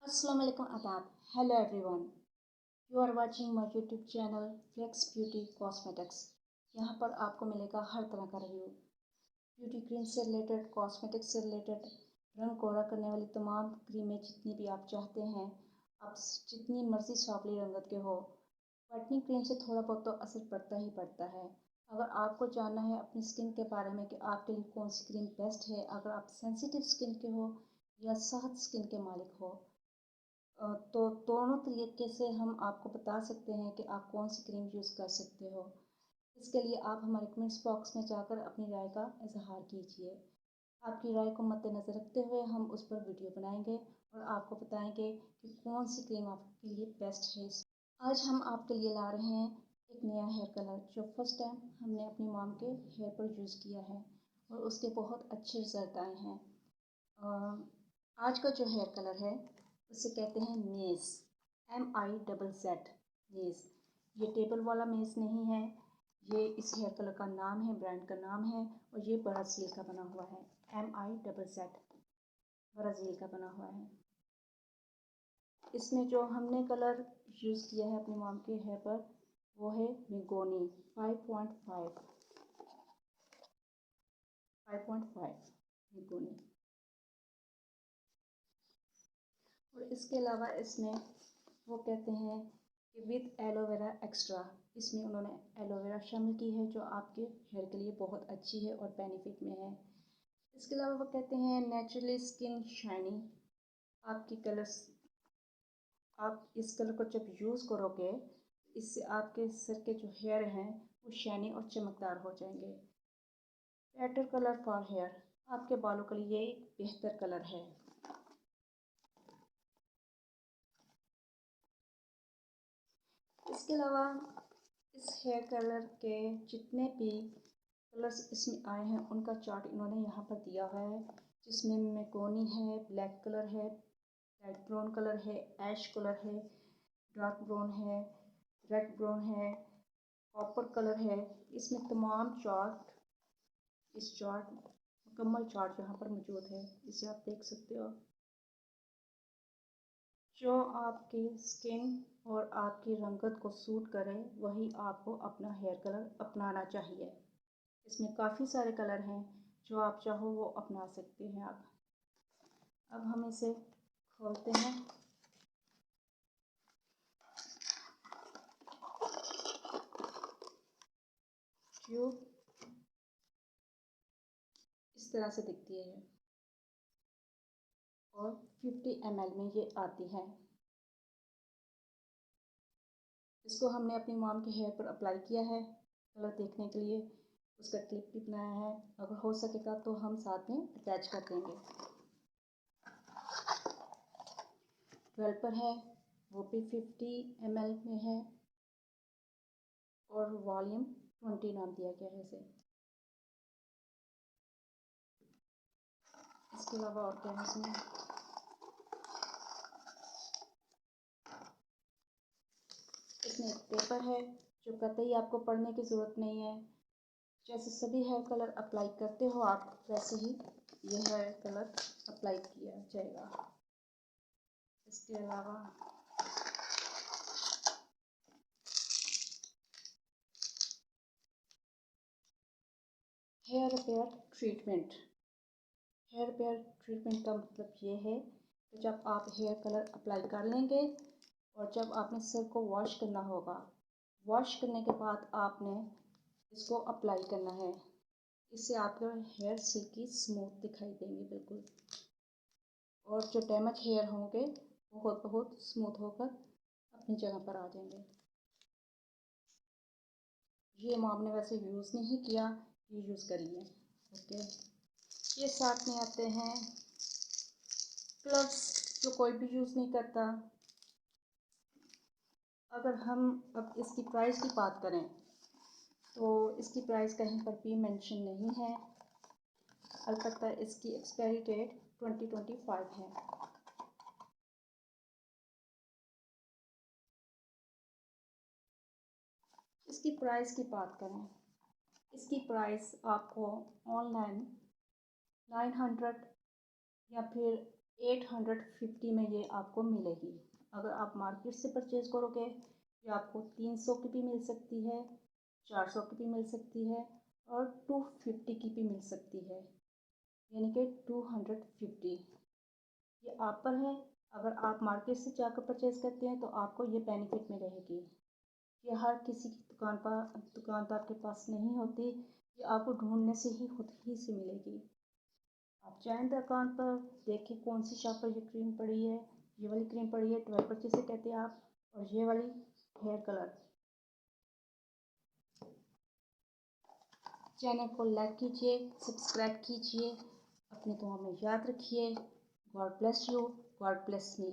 अस्सलाम वालेकुम आदाब। Hello everyone, you are watching my YouTube channel Flex Beauty Cosmetics. यहाँ पर आपको मिलेगा हर तरह का रिव्यू, ब्यूटी क्रीम से रिलेटेड, कॉस्मेटिक्स से रिलेटेड, रंग कोरा करने वाली तमाम क्रीमें जितनी भी आप चाहते हैं। आप जितनी मर्ज़ी सौंपली रंगत के हो, व्हाइटनिंग क्रीम से थोड़ा बहुत तो असर पड़ता ही पड़ता है। अगर आपको जानना है अपनी स्किन के बारे में कि आपके लिए कौन सी क्रीम बेस्ट है, अगर आप सेंसिटिव स्किन के हो या साथ स्किन के मालिक हो, तो दोनों तरीके से हम आपको बता सकते हैं कि आप कौन सी क्रीम यूज़ कर सकते हो। इसके लिए आप हमारे कमेंट्स बॉक्स में जाकर अपनी राय का इजहार कीजिए। आपकी राय को मद्देनज़र रखते हुए हम उस पर वीडियो बनाएंगे और आपको बताएंगे कि कौन सी क्रीम आपके लिए बेस्ट है। आज हम आपके लिए ला रहे हैं एक नया हेयर कलर जो फर्स्ट टाइम हमने अपनी मॉम के हेयर पर यूज़ किया है और उसके बहुत अच्छे रिजल्ट आए हैं। आज का जो हेयर कलर है उसे कहते हैं मेज़, MIZZ मेज़। ये टेबल वाला मेज़ नहीं है, ये इस हेयर कलर का नाम है, ब्रांड का नाम है और ये ब्राज़ील का बना हुआ है। MIZZ ब्राज़ील का बना हुआ है। इसमें जो हमने कलर यूज़ किया है अपनी मॉम के हेयर पर वो है मेगोनी 5.5 मेगोनी। और इसके अलावा इसमें वो कहते हैं कि विद एलोवेरा एक्स्ट्रा, इसमें उन्होंने एलोवेरा शामिल की है जो आपके हेयर के लिए बहुत अच्छी है और बेनिफिट में है। इसके अलावा वो कहते हैं नेचुरली स्किन शाइनिंग। आपकी कलर्स, आप इस कलर को जब यूज़ करोगे इससे आपके सर के जो हेयर हैं वो शाइनी और चमकदार हो जाएंगे। बेटर कलर फॉर हेयर, आपके बालों के लिए एक बेहतर कलर है। इसके अलावा इस हेयर कलर के जितने भी कलर्स इसमें आए हैं उनका चार्ट इन्होंने यहाँ पर दिया हुआ है, जिसमें मेकोनी है, ब्लैक कलर है, लाइट ब्राउन कलर है, ऐश कलर है, डार्क ब्राउन है, रेड ब्राउन है, कॉपर कलर है। इसमें तमाम चार्ट, इस चार्ट मुकम्मल चार्ट यहाँ पर मौजूद है, इसे आप देख सकते हो। जो आपकी स्किन और आपकी रंगत को सूट करे वही आपको अपना हेयर कलर अपनाना चाहिए। इसमें काफ़ी सारे कलर हैं, जो आप चाहो वो अपना सकते हैं आप। अब हम इसे खोलते हैं। ट्यूब इस तरह से दिखती है और 50 ml में ये आती है। इसको हमने अपनी मॉम के हेयर पर अप्लाई किया है कलर देखने के लिए, उसका क्लिप भी बनाया है। अगर हो सकेगा तो हम साथ में अटैच कर देंगे। 12 पर है, वो भी 50 ml में है और वॉल्यूम 20 नाम दिया गया है इसे। इसके अलावा और क्या है इसमें, इसमें एक पेपर है जो कतई आपको पढ़ने की ज़रूरत नहीं है। जैसे सभी हेयर कलर अप्लाई करते हो आप वैसे ही ये हेयर कलर अप्लाई किया जाएगा। इसके अलावा hair repair treatment, hair repair treatment का मतलब ये है कि जब आप हेयर कलर अप्लाई कर लेंगे और जब आपने सर को वॉश करना होगा, वॉश करने के बाद आपने इसको अप्लाई करना है। इससे आपके हेयर सिल्की स्मूथ दिखाई देंगे बिल्कुल, और जो डैमेज हेयर होंगे वो बहुत स्मूथ होकर अपनी जगह पर आ जाएंगे। ये मॉम ने वैसे यूज़ नहीं किया, ये यूज़ करिए। ओके, ये साथ में आते हैं ग्लव्स जो कोई भी यूज़ नहीं करता। अगर हम अब इसकी प्राइस की बात करें तो इसकी प्राइस कहीं पर भी मेंशन नहीं है, अलबत्ता इसकी एक्सपायरी डेट 2025 है। इसकी प्राइस की बात करें, इसकी प्राइस आपको ऑनलाइन 900 या फिर 850 में ये आपको मिलेगी। अगर आप मार्केट से परचेज़ करोगे ये आपको 300 की भी मिल सकती है, 400 की भी मिल सकती है और 250 की भी मिल सकती है, यानी कि 250। ये आप पर है। अगर आप मार्केट से जाकर परचेज़ करते हैं तो आपको ये बेनिफिट में रहेगी। ये हर किसी की दुकानदार के पास नहीं होती, ये आपको ढूंढने से ही खुद ही से मिलेगी। आप जाएँ दुकान पर, देखें कौन सी शॉप पर ये क्रीम पड़ी है। ये वाली क्रीम पड़ी है 12 जिसे कहते हैं आप, और ये वाली हेयर कलर। चैनल को लाइक कीजिए, सब्सक्राइब कीजिए, अपनी दुआ में याद रखिए। God bless you, God bless me.